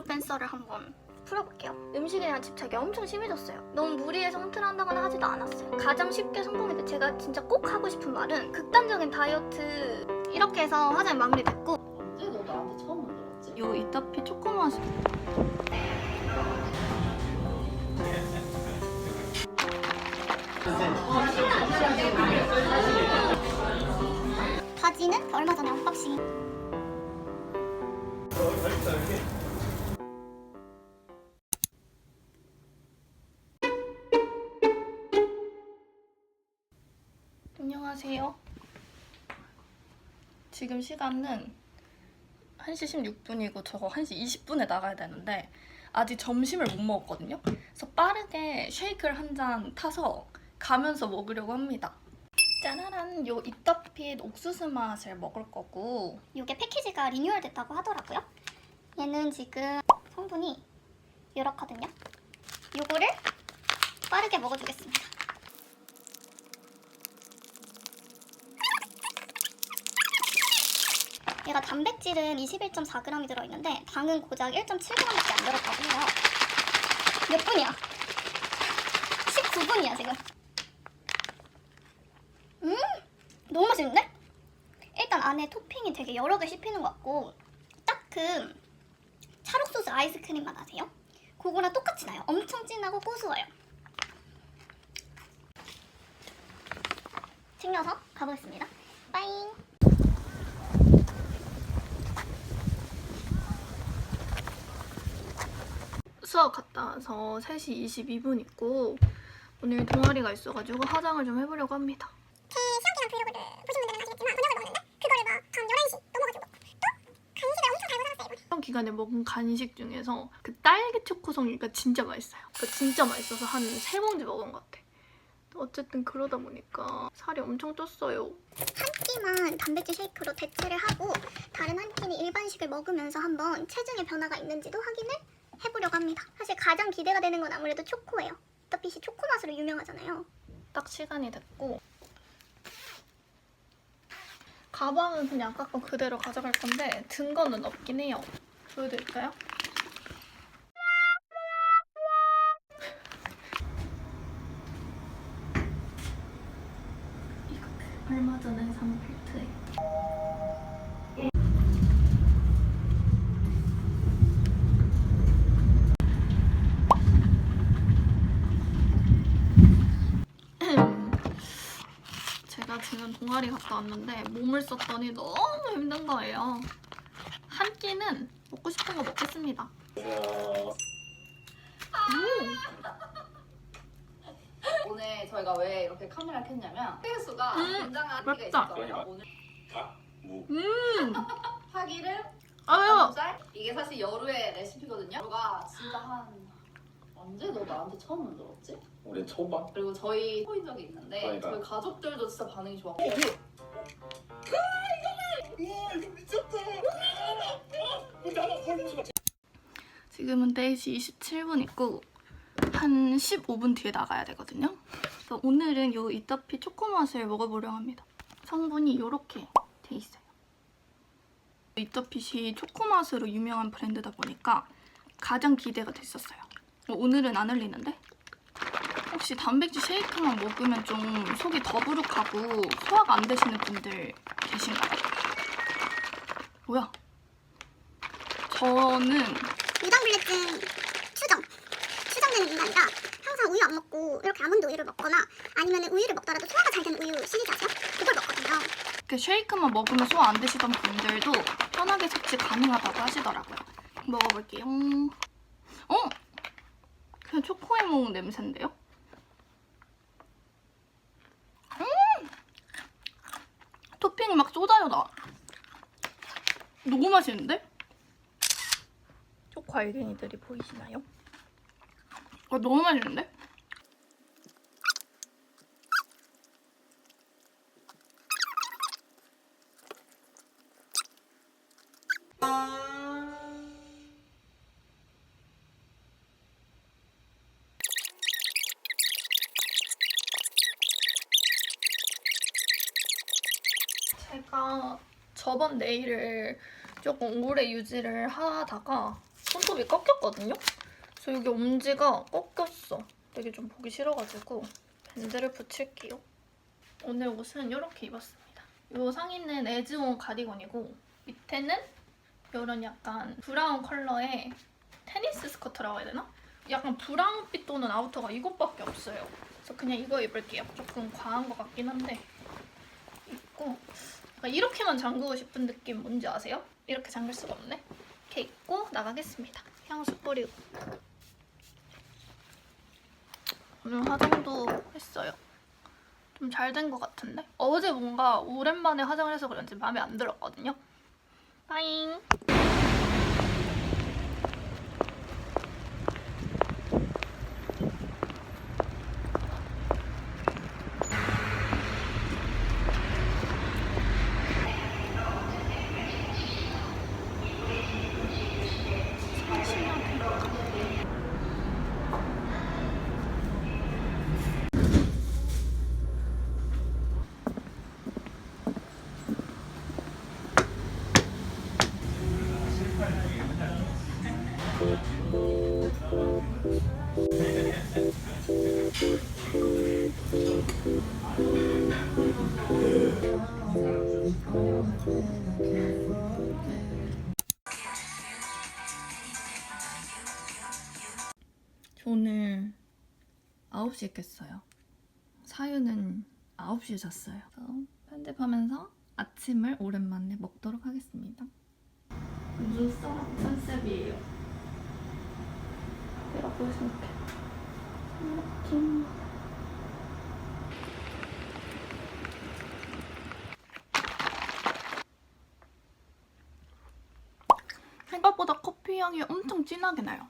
댄서를 한번 풀어볼게요. 음식에 대한 집착이 엄청 심해졌어요. 너무 무리해서 헌트를 한다거나 하지도 않았어요. 가장 쉽게 성공했는데 제가 진짜 꼭 하고 싶은 말은 극단적인 다이어트 이렇게 해서 화장이 마무리됐고 언제 너 나한테 처음 만들었지? 요 이따피 초코맛 바지는 얼마 전에 언박싱. 안녕하세요. 지금 시간은 1시 16분이고 저거 1시 20분에 나가야 되는데 아직 점심을 못 먹었거든요. 그래서 빠르게 쉐이크를 한 잔 타서 가면서 먹으려고 합니다. 짜라란! 요 이따핏 옥수수 맛을 먹을 거고 이게 패키지가 리뉴얼 됐다고 하더라고요. 얘는 지금 성분이 이렇거든요. 요거를 빠르게 먹어주겠습니다. 얘가 단백질은 21.4g이 들어있는데 당은 고작 1.7g밖에 안 들었다고 해요. 몇 분이야? 19분이야 지금. 너무 맛있는데? 일단 안에 토핑이 되게 여러 개 씹히는 것 같고 딱 그 찰옥소스 아이스크림 맛 아세요? 그거랑 똑같이 나요. 엄청 진하고 고소해요. 챙겨서 가보겠습니다. 빠잉! 수업 갔다 와서 3시 22분 있고 오늘 동아리가 있어가지고 화장을 좀 해보려고 합니다. 제 시험기랑 브이로그를 보신 분들은 아시겠지만 저녁을 먹었는데 그거를 막 밤 11시 넘어가지고 또 간식을 엄청 달고 살았어요. 이번에. 시험 기간에 먹은 간식 중에서 그 딸기 초코송이가 진짜 맛있어요. 진짜 맛있어서 한 3봉지 먹은 것 같아. 어쨌든 그러다 보니까 살이 엄청 쪘어요. 한 끼만 단백질 쉐이크로 대체를 하고 다른 한 끼는 일반식을 먹으면서 한번 체중의 변화가 있는지도 확인을 해보려고 합니다. 사실 가장 기대가 되는 건 아무래도 초코예요. 이따핏이 초코 맛으로 유명하잖아요. 딱 시간이 됐고 가방은 그냥 아까 거 그대로 가져갈 건데 든 거는 없긴 해요. 보여드릴까요? 이거 얼마 전에 산 벨트예요. 제가 지금 동아리 갔다 왔는데 몸을 썼더니 너무 힘든 거예요. 한 끼는 먹고 싶은 거 먹겠습니다. 오늘 저희가 왜 이렇게 카메라를 켰냐면 태수가 굉장한 끼가 맵다. 있었잖아요. 오늘 파기를 아 매워. 닭가슴살 이게 사실 여루의 레시피거든요. 누가 진짜 한 언제 너 나한테 처음 만들었지? 우리 초밥? 그리고 저희 보인 적이 있는데 그러니까. 저희 가족들도 진짜 반응이 좋았고 지금은 4시 27분 있고 한 15분 뒤에 나가야 되거든요. 그래서 오늘은 요 이따피 초코 맛을 먹어보려고 합니다. 성분이 이렇게 돼 있어요. 이따핏이 초코 맛으로 유명한 브랜드다 보니까 가장 기대가 됐었어요. 오늘은 안 흘리는데? 혹시 단백질 쉐이크만 먹으면 좀 속이 더부룩하고 소화가 안 되시는 분들 계신가요? 뭐야? 저는 유당불내증 추정되는 인간이라 항상 우유 안 먹고 이렇게 아몬드 우유를 먹거나 아니면 우유를 먹더라도 소화가 잘 되는 우유 시리즈 아세요? 그걸 먹거든요. 이렇게 쉐이크만 먹으면 소화 안 되시던 분들도 편하게 섭취 가능하다고 하시더라고요. 먹어볼게요. 그냥 초코에 먹은 냄새인데요? 토핑이 막 쏟아져 나. 너무 맛있는데? 초코 알갱이들이 보이시나요? 너무 맛있는데? 제가 저번 네일을 조금 오래 유지를 하다가 손톱이 꺾였거든요? 그래서 여기 엄지가 꺾였어. 되게 좀 보기 싫어가지고 밴드를 붙일게요. 오늘 옷은 이렇게 입었습니다. 이 상의는 에즈온 가디건이고 밑에는 이런 약간 브라운 컬러의 테니스 스커트라고 해야 되나? 약간 브라운빛 도는 아우터가 이것밖에 없어요. 그래서 그냥 이거 입을게요. 조금 과한 것 같긴 한데 입고 약간 이렇게만 잠그고 싶은 느낌 뭔지 아세요? 이렇게 잠글 수가 없네. 이렇게 입고 나가겠습니다. 향수 뿌리고. 오늘 화장도 했어요. 좀 잘 된 것 같은데? 어제 뭔가 오랜만에 화장을 해서 그런지 마음에 안 들었거든요. 빠잉! 오늘 9시에 깼어요. 사유는 9시에 잤어요. 그래서 편집하면서 아침을 오랜만에 먹도록 하겠습니다. 눈썹 컨셉이에요. 이라고 생각해. 이렇게. 생각보다 커피 향이 엄청 진하게 나요.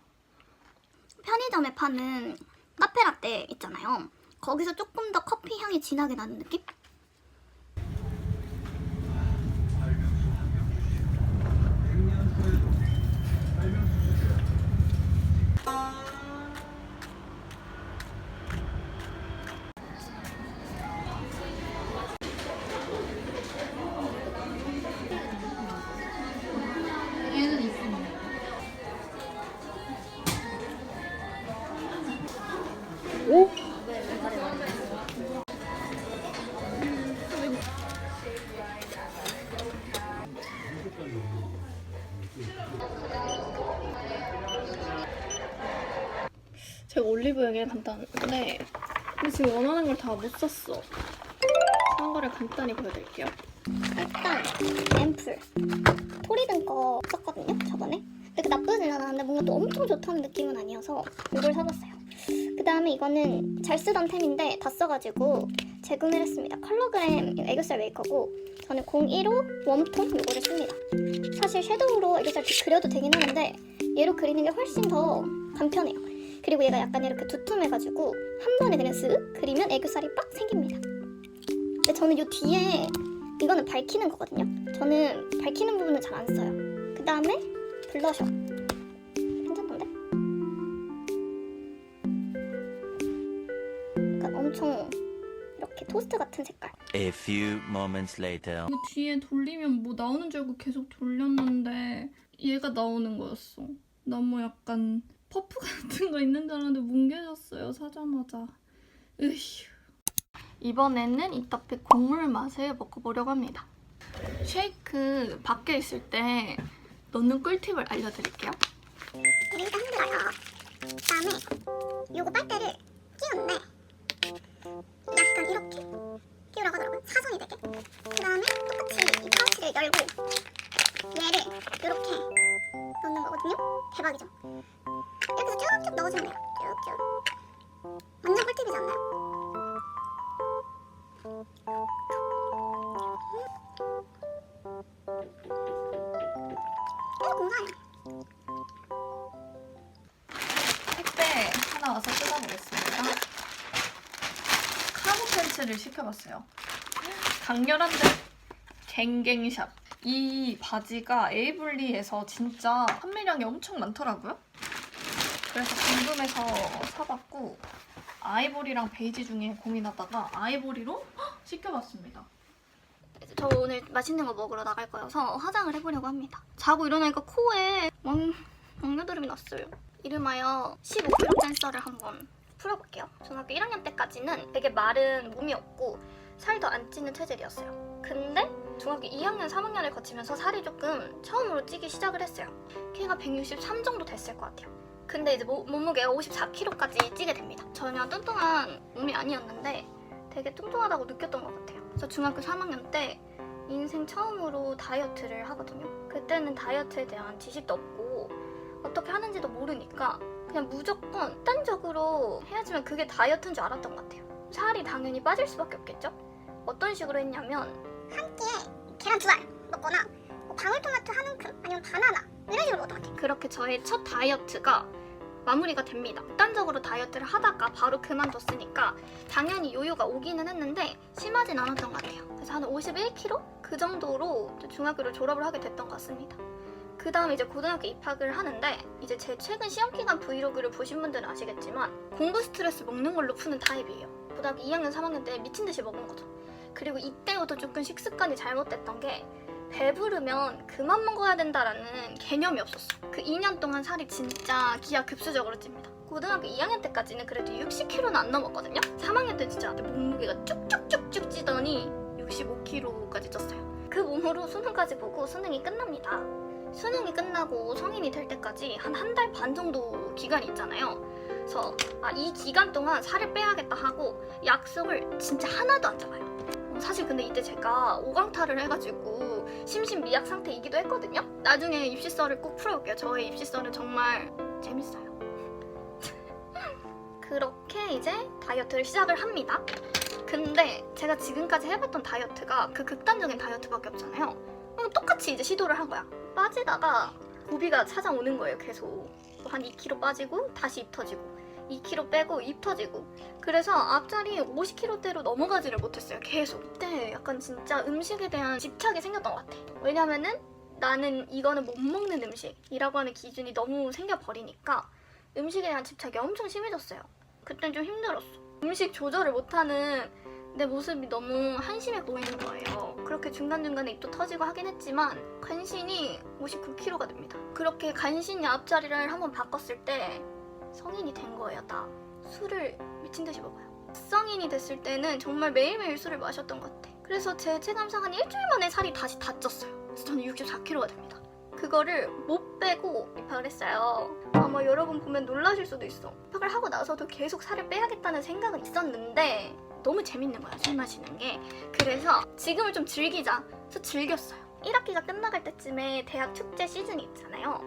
편의점에 파는 카페라떼 있잖아요. 거기서 조금 더 커피 향이 진하게 나는 느낌? 얘는 있습니다. 오? 제가 올리브 영에 간다는데 근데 지금 원하는 걸 다 못 샀어. 산 거를 간단히 보여드릴게요. 일단 앰플 토리든 거 썼거든요 저번에. 근데 그 나쁘진 않았는데 뭔가 또 엄청 좋다는 느낌은 아니어서 이걸 사봤어요. 그 다음에 이거는 잘 쓰던 템인데 다 써가지고 재구매를 했습니다. 컬러그램 애교살 메이커고 저는 015 웜톤 이거를 씁니다. 사실 섀도우로 애교살 그려도 되긴 하는데 얘로 그리는 게 훨씬 더 간편해요. 그리고 얘가 약간 이렇게 두툼해가지고 한 번에 그냥 쓱 그리면 애교살이 빡 생깁니다. 근데 저는 이 뒤에 이거는 밝히는 거거든요. 저는 밝히는 부분은 잘 안 써요. 그 다음에 블러셔. 괜찮던데? 약간 엄청 이렇게 토스트 같은 색깔. A few moments later. 이거 뒤에 돌리면 뭐 나오는 줄 알고 계속 돌렸는데 얘가 나오는 거였어. 너무 약간 퍼프 같은 거 있는 줄 알았는데 뭉개졌어요, 사자마자. 으휴. 이번에는 이따피 곡물 맛을 먹어보려고 합니다. 쉐이크 밖에 있을 때 넣는 꿀팁을 알려드릴게요. 이게 일단 힘들어요. 그다음에 요거 빨대를 끼우는데 약간 이렇게 끼우라고 하더라고요. 사선이 되게. 그다음에 똑같이 이 파우치를 열고 얘를 이렇게 넣는 거거든요. 대박이죠? 이렇게 해서 쭉쭉 넣어주면 돼요. 쭉쭉. 완전 꿀팁이지 않나요? 계속 공사해요. 택배 하나 와서 뜯어보겠습니다. 카고 팬츠를 시켜봤어요. 강렬한데 갱갱샵. 이 바지가 에이블리에서 진짜 판매량이 엄청 많더라고요. 그래서 궁금해서 사봤고 아이보리랑 베이지 중에 고민하다가 아이보리로 시켜봤습니다. 저 오늘 맛있는 거 먹으러 나갈 거여서 화장을 해보려고 합니다. 자고 일어나니까 코에 왕녀들이 왔어요. 이름하여 15kg 댄서를 한번 풀어볼게요. 중학교 1학년 때까지는 되게 마른 몸이었고 살도 안 찌는 체질이었어요. 근데 중학교 2학년, 3학년을 거치면서 살이 조금 처음으로 찌기 시작을 했어요. 키가 163 정도 됐을 것 같아요. 근데 이제 몸무게가 54kg까지 찌게 됩니다. 전혀 뚱뚱한 몸이 아니었는데 되게 뚱뚱하다고 느꼈던 것 같아요. 그래서 중학교 3학년 때 인생 처음으로 다이어트를 하거든요. 그때는 다이어트에 대한 지식도 없고 어떻게 하는지도 모르니까 그냥 무조건 습관적으로 해야지만 그게 다이어트인 줄 알았던 것 같아요. 살이 당연히 빠질 수밖에 없겠죠? 어떤 식으로 했냐면 한 끼에 계란 2알 먹거나 방울토마토 한 움큼 아니면 바나나 이런 식으로 먹었던 것 같아요. 그렇게 저의 첫 다이어트가 마무리가 됩니다. 극단적으로 다이어트를 하다가 바로 그만뒀으니까 당연히 요요가 오기는 했는데 심하진 않았던 것 같아요. 그래서 한 51kg? 그 정도로 중학교를 졸업을 하게 됐던 것 같습니다. 그 다음에 이제 고등학교 입학을 하는데 이제 제 최근 시험기간 브이로그를 보신 분들은 아시겠지만 공부 스트레스 먹는 걸로 푸는 타입이에요. 고등학교 2학년, 3학년 때 미친 듯이 먹은 거죠. 그리고 이때부터 조금 식습관이 잘못됐던 게 배부르면 그만 먹어야 된다라는 개념이 없었어. 그 2년 동안 살이 진짜 기하급수적으로 찝니다. 고등학교 2학년 때까지는 그래도 60kg는 안 넘었거든요. 3학년 때 진짜 몸무게가 쭉쭉쭉쭉 찌더니 65kg까지 쪘어요. 그 몸으로 수능까지 보고 수능이 끝납니다. 수능이 끝나고 성인이 될 때까지 한 달 반 정도 기간이 있잖아요. 그래서 이 기간 동안 살을 빼야겠다 하고 약속을 진짜 하나도 안 잡아요. 사실 근데 이때 제가 오강탈을 해가지고 심신미약 상태이기도 했거든요. 나중에 입시설을 꼭 풀어볼게요. 저의 입시설은 정말 재밌어요. 그렇게 이제 다이어트를 시작을 합니다. 근데 제가 지금까지 해봤던 다이어트가 그 극단적인 다이어트밖에 없잖아요. 똑같이 이제 시도를 한 거야. 빠지다가 고비가 찾아오는 거예요. 계속 한 2kg 빠지고 다시 입 터지고 2kg 빼고 입 터지고. 그래서 앞자리 50kg대로 넘어가지를 못했어요. 계속. 이때 약간 진짜 음식에 대한 집착이 생겼던 것 같아. 왜냐면은 나는 이거는 못 먹는 음식이라고 하는 기준이 너무 생겨버리니까 음식에 대한 집착이 엄청 심해졌어요. 그땐 좀 힘들었어. 음식 조절을 못하는 내 모습이 너무 한심해 보이는 거예요. 그렇게 중간중간에 입도 터지고 하긴 했지만 간신히 59kg가 됩니다. 그렇게 간신히 앞자리를 한번 바꿨을 때 성인이 된 거예요. 나 술을 미친 듯이 먹어요. 성인이 됐을 때는 정말 매일매일 술을 마셨던 것 같아. 그래서 제 체감상 한 일주일 만에 살이 다시 다 쪘어요. 그래서 저는 64kg가 됩니다. 그거를 못 빼고 입학을 했어요. 아마 여러분 보면 놀라실 수도 있어. 입학을 하고 나서도 계속 살을 빼야겠다는 생각은 있었는데 너무 재밌는 거야, 술 마시는 게. 그래서 지금을 좀 즐기자 해서 즐겼어요. 1학기가 끝나갈 때쯤에 대학 축제 시즌이 있잖아요.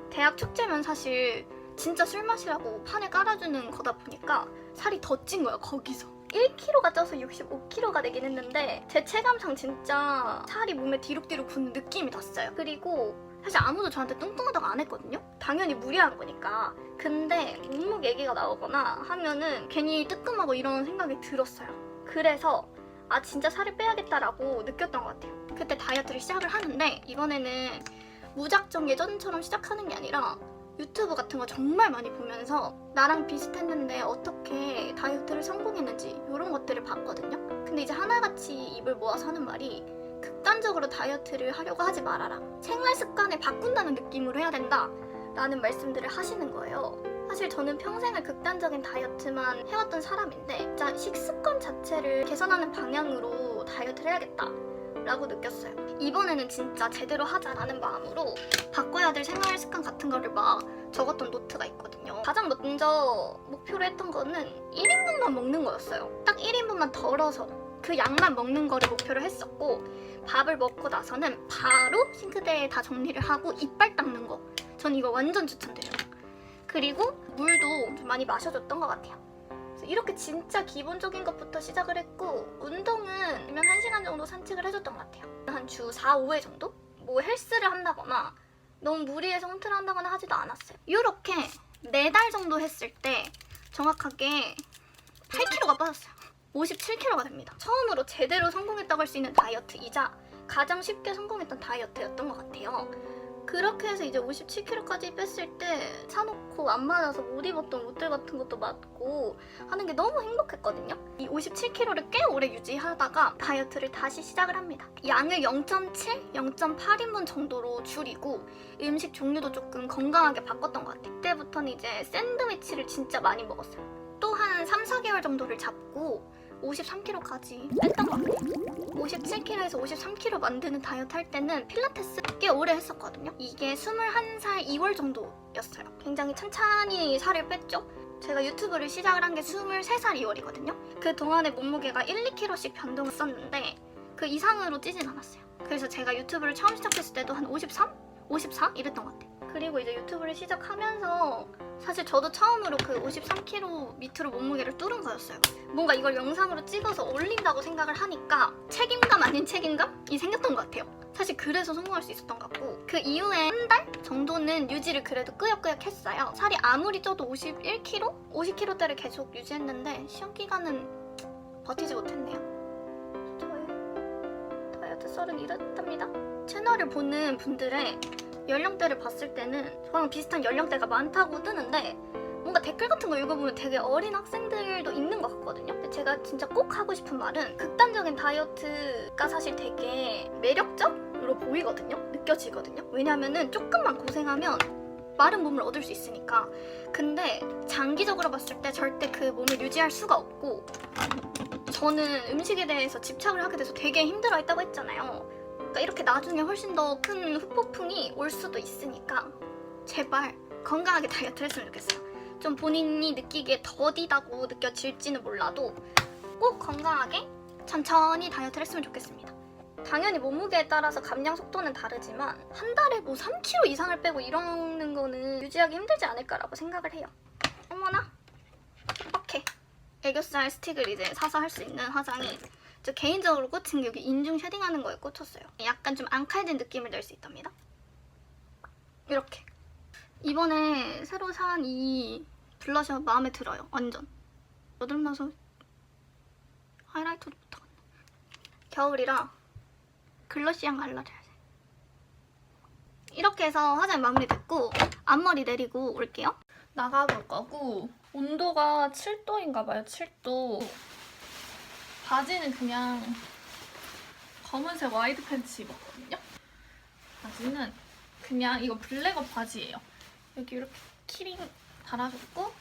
대학 축제면 사실 진짜 술 마시라고 판에 깔아주는 거다 보니까 살이 더 찐 거야, 거기서. 1kg가 쪄서 65kg가 되긴 했는데 제 체감상 진짜 살이 몸에 뒤룩뒤룩 붙는 느낌이 났어요. 그리고 사실 아무도 저한테 뚱뚱하다고 안 했거든요. 당연히 무리한 거니까. 근데 몸무게 얘기가 나오거나 하면은 괜히 뜨끔하고 이런 생각이 들었어요. 그래서 진짜 살을 빼야겠다라고 느꼈던 것 같아요. 그때 다이어트를 시작을 하는데 이번에는 무작정 예전처럼 시작하는 게 아니라 유튜브 같은 거 정말 많이 보면서 나랑 비슷했는데 어떻게 다이어트를 성공했는지 이런 것들을 봤거든요. 근데 이제 하나같이 입을 모아서 하는 말이 극단적으로 다이어트를 하려고 하지 말아라. 생활 습관을 바꾼다는 느낌으로 해야 된다 라는 말씀들을 하시는 거예요. 사실 저는 평생을 극단적인 다이어트만 해왔던 사람인데 진짜 식습관 자체를 개선하는 방향으로 다이어트를 해야겠다 라고 느꼈어요. 이번에는 진짜 제대로 하자라는 마음으로 바꿔야 될 생활 습관 같은 거를 막 적었던 노트가 있거든요. 가장 먼저 목표로 했던 거는 1인분만 먹는 거였어요. 딱 1인분만 덜어서 그 양만 먹는 거를 목표로 했었고, 밥을 먹고 나서는 바로 싱크대에 다 정리를 하고 이빨 닦는 거. 전 이거 완전 추천드려요. 그리고 물도 좀 많이 마셔줬던 것 같아요. 그래서 이렇게 진짜 기본적인 것부터 시작을 했고, 운동은 1시간 정도 산책을 해줬던 것 같아요. 한 주 4, 5회 정도? 뭐 헬스를 한다거나 너무 무리해서 홈트를 한다거나 하지도 않았어요. 이렇게 4달 정도 했을 때 정확하게 8kg가 빠졌어요. 57kg가 됩니다. 처음으로 제대로 성공했다고 할 수 있는 다이어트이자 가장 쉽게 성공했던 다이어트였던 것 같아요. 그렇게 해서 이제 57kg까지 뺐을 때 사놓고 안 맞아서 못 입었던 옷들 같은 것도 맞고 하는 게 너무 행복했거든요. 이 57kg를 꽤 오래 유지하다가 다이어트를 다시 시작을 합니다. 양을 0.7, 0.8인분 정도로 줄이고 음식 종류도 조금 건강하게 바꿨던 것 같아요. 그때부터는 이제 샌드위치를 진짜 많이 먹었어요. 또 한 3, 4개월 정도를 잡고 53kg까지 뺐던 것 같아요. 57kg에서 53kg 만드는 다이어트 할 때는 필라테스 꽤 오래 했었거든요. 이게 21살 2월 정도였어요. 굉장히 찬찬히 살을 뺐죠. 제가 유튜브를 시작을 한 게 23살 2월이거든요. 그 동안에 몸무게가 1, 2kg씩 변동했었는데 그 이상으로 찌진 않았어요. 그래서 제가 유튜브를 처음 시작했을 때도 한 53? 54? 이랬던 것 같아요. 그리고 이제 유튜브를 시작하면서 사실 저도 처음으로 그 53kg 밑으로 몸무게를 뚫은 거였어요. 뭔가 이걸 영상으로 찍어서 올린다고 생각을 하니까 책임감 아닌 책임감이 생겼던 것 같아요. 사실 그래서 성공할 수 있었던 것 같고 그 이후에 한 달 정도는 유지를 그래도 끄역끄역 했어요. 살이 아무리 쪄도 51kg? 50kg대를 계속 유지했는데 시험 기간은 버티지 못했네요. 저의 다이어트 썰은 이렇답니다. 채널을 보는 분들의 연령대를 봤을 때는 저랑 비슷한 연령대가 많다고 뜨는데 뭔가 댓글 같은 거 읽어보면 되게 어린 학생들도 있는 것 같거든요. 근데 제가 진짜 꼭 하고 싶은 말은 극단적인 다이어트가 사실 되게 매력적으로 보이거든요. 느껴지거든요. 왜냐면은 조금만 고생하면 마른 몸을 얻을 수 있으니까. 근데 장기적으로 봤을 때 절대 그 몸을 유지할 수가 없고 저는 음식에 대해서 집착을 하게 돼서 되게 힘들어했다고 했잖아요. 그러니까 이렇게 나중에 훨씬 더 큰 후폭풍이 올 수도 있으니까 제발 건강하게 다이어트를 했으면 좋겠어요. 좀 본인이 느끼기에 더디다고 느껴질지는 몰라도 꼭 건강하게 천천히 다이어트를 했으면 좋겠습니다. 당연히 몸무게에 따라서 감량 속도는 다르지만 한 달에 뭐 3kg 이상을 빼고 이러는 거는 유지하기 힘들지 않을까라고 생각을 해요. 어머나 이렇게 애교살 스틱을 이제 사서 할 수 있는 화장이 저 개인적으로 꽂힌 게 여기 인중 쉐딩하는 거에 꽂혔어요. 약간 좀 앙칼된 느낌을 낼 수 있답니다. 이렇게. 이번에 새로 산 이 블러셔 마음에 들어요. 완전. 여드름나서 하이라이터도 못하겠네. 겨울이라 글러시한 갈라져야 돼. 이렇게 해서 화장이 마무리됐고 앞머리 내리고 올게요. 나가볼 거고 온도가 7도인가 봐요. 7도. 바지는 그냥 검은색 와이드 팬츠 입었거든요. 바지는 그냥 이거 블랙업 바지예요. 여기 이렇게 키링 달아줬고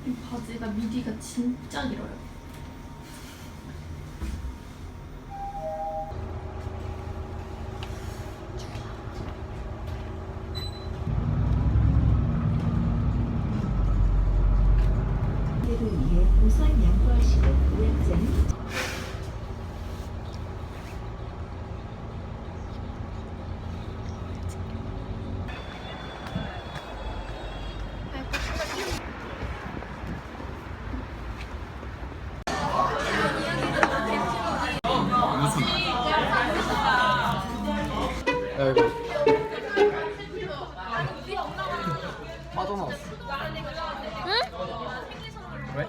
이 바지가 미디가 진짜 길어요. 를 위해 우선 양보하시고 우회전. 야 이거 빠져나왔어. 왜?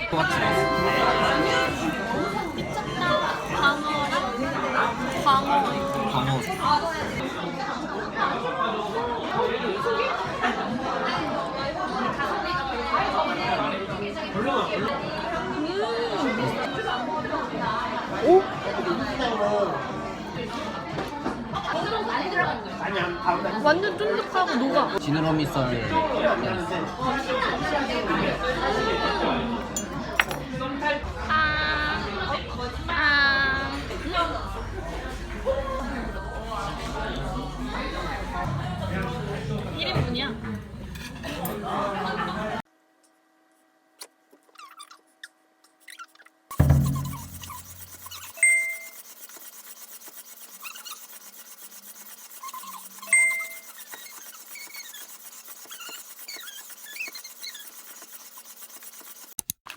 똑같이 광어. 완전 쫀득하고 녹아. 지느러미 썰.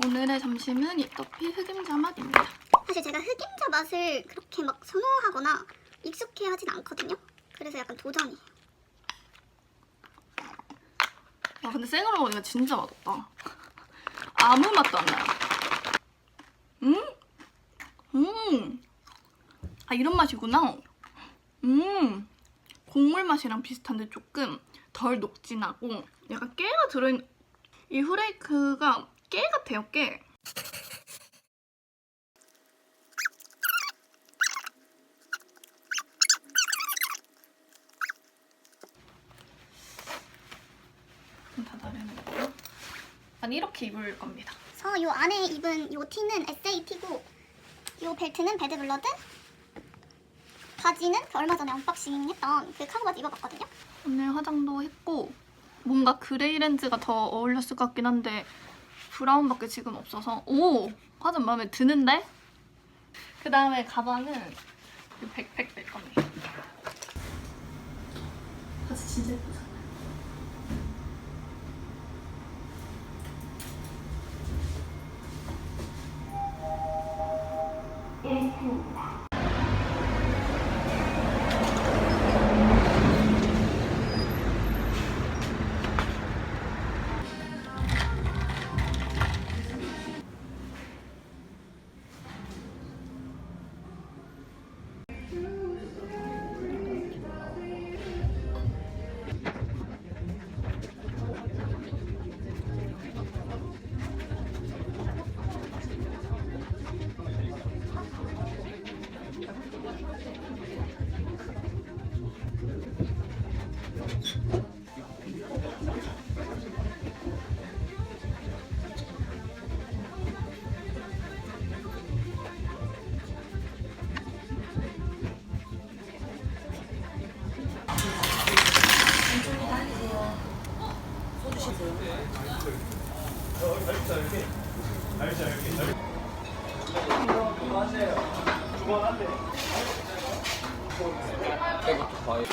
오늘의 점심은 이토피 흑임자 맛입니다. 사실 제가 흑임자 맛을 그렇게 막 선호하거나 익숙해하진 않거든요. 그래서 약간 도전이에요. 와 근데 생으로 먹으니까 진짜 맛없다. 아무 맛도 안 나요. 아, 이런 맛이구나. 곡물 맛이랑 비슷한데 조금 덜 녹진하고 약간 깨가 들어있는 이 후레이크가 깨 같아요, 깨. 좀 닫아내는 아니, 이렇게 입을 겁니다. 그래서 이 안에 입은 이 티는 SAT고 이 벨트는 배드블러드, 바지는 그 얼마 전에 언박싱 했던 그 카고 바지 입어봤거든요. 오늘 화장도 했고 뭔가 그레이 렌즈가 더 어울렸을 것 같긴 한데 브라운밖에 지금 없어서 오! 화장 마음에 드는데? 그 다음에 가방은 이 백팩 될 겁니다. 바지 진짜 예쁘잖아요. 이것도 거의.